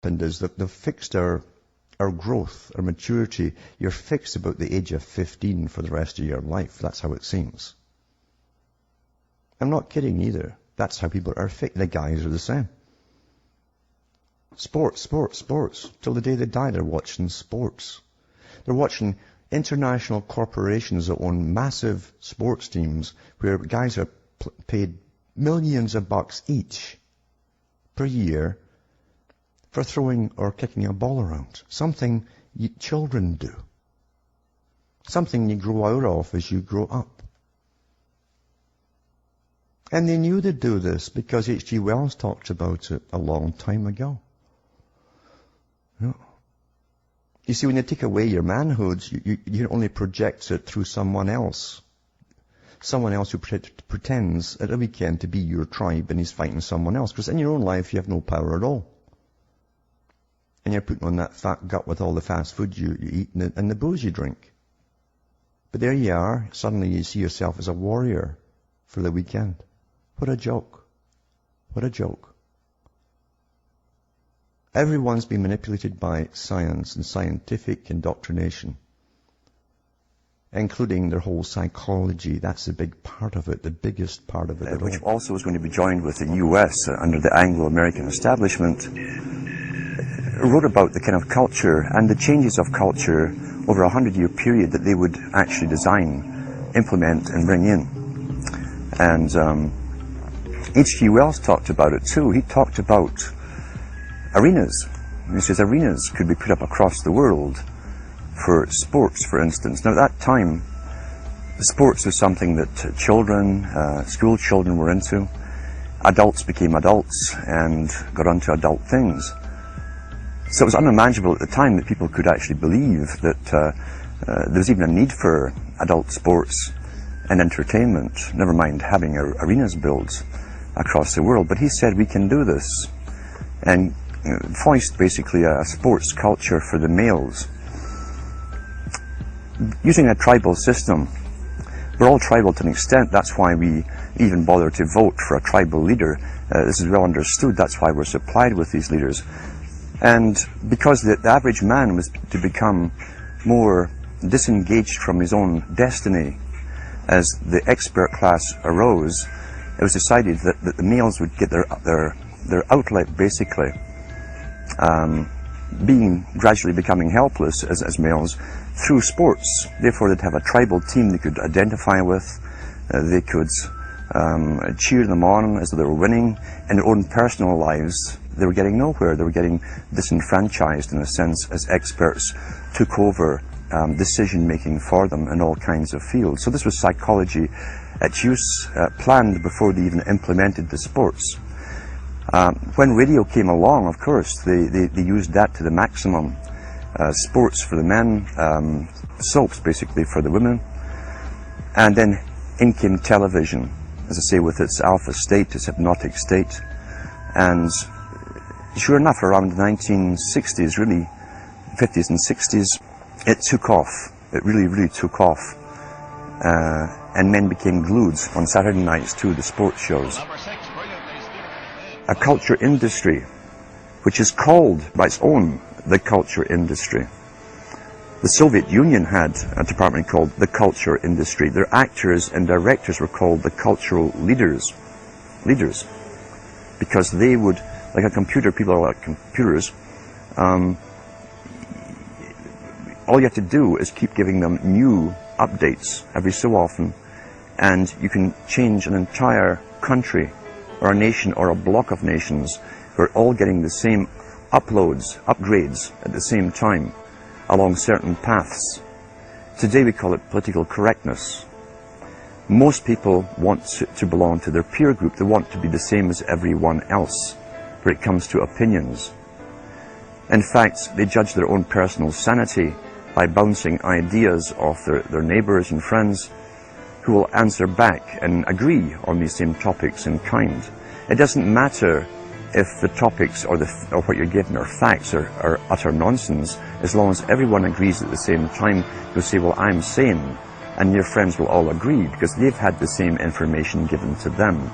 happened is that they've fixed our growth, our maturity. You're fixed about the age of 15 for the rest of your life. That's how it seems. I'm not kidding either. That's how people are fixed. The guys are the same. Sports. Till the day they die, they're watching sports. They're watching international corporations that own massive sports teams where guys are paid millions of bucks each per year for throwing or kicking a ball around. Something children do. Something you grow out of as you grow up. And they knew they'd do this because H.G. Wells talked about it a long time ago. You see, when you take away your manhood, you only project it through someone else. Someone else who pretends at the weekend to be your tribe and he's fighting someone else. Because in your own life, you have no power at all. And you're putting on that fat gut with all the fast food you eat and the booze you drink. But there you are. Suddenly you see yourself as a warrior for the weekend. What a joke. What a joke. Everyone's been manipulated by science and scientific indoctrination, including their whole psychology. That's a big part of it, the biggest part of it. Which also was going to be joined with the U.S. Under the Anglo-American establishment, wrote about the kind of culture and the changes of culture over a 100-year period that they would actually design, implement, and bring in. And H.G. Wells talked about it too. He talked about arenas. He says arenas could be put up across the world for sports, for instance. Now, at that time, sports was something that children, school children were into. Adults became adults and got onto adult things. So it was unimaginable at the time that people could actually believe that there was even a need for adult sports and entertainment, never mind having arenas built across the world. But he said we can do this and foist basically a sports culture for the males. Using a tribal system. We're all tribal to an extent. That's why we even bother to vote for a tribal leader. This is well understood. That's why we're supplied with these leaders. And because the average man was to become more disengaged from his own destiny as the expert class arose, it was decided that the males would get their outlet basically, gradually becoming helpless as males through sports. Therefore they'd have a tribal team they could identify with, they could cheer them on as though they were winning. In their own personal lives they were getting nowhere. They were getting disenfranchised in a sense as experts took over decision making for them in all kinds of fields. So this was psychology at use, planned before they even implemented the sports. When radio came along, of course, they used that to the maximum. Sports for the men, soaps basically for the women, and then in came television, as I say, with its alpha state, its hypnotic state. And sure enough, around the 1960s, really, 50s and 60s, it took off. It really took off. And men became glued on Saturday nights to the sports shows. A culture industry, which is called by its own the culture industry. The Soviet Union had a department called the culture industry. Their actors and directors were called the cultural leaders, because they would, like a computer, people are like computers, all you have to do is keep giving them new updates every so often, and you can change an entire country or a nation or a block of nations who are all getting the same upgrades at the same time along certain paths. Today we call it political correctness. Most people want to belong to their peer group. They want to be the same as everyone else when it comes to opinions. In fact, they judge their own personal sanity by bouncing ideas off their neighbors and friends who will answer back and agree on these same topics in kind. It doesn't matter if the topics or what you're given are facts or utter nonsense, as long as everyone agrees at the same time. You'll say, well, I'm sane, and your friends will all agree because they've had the same information given to them.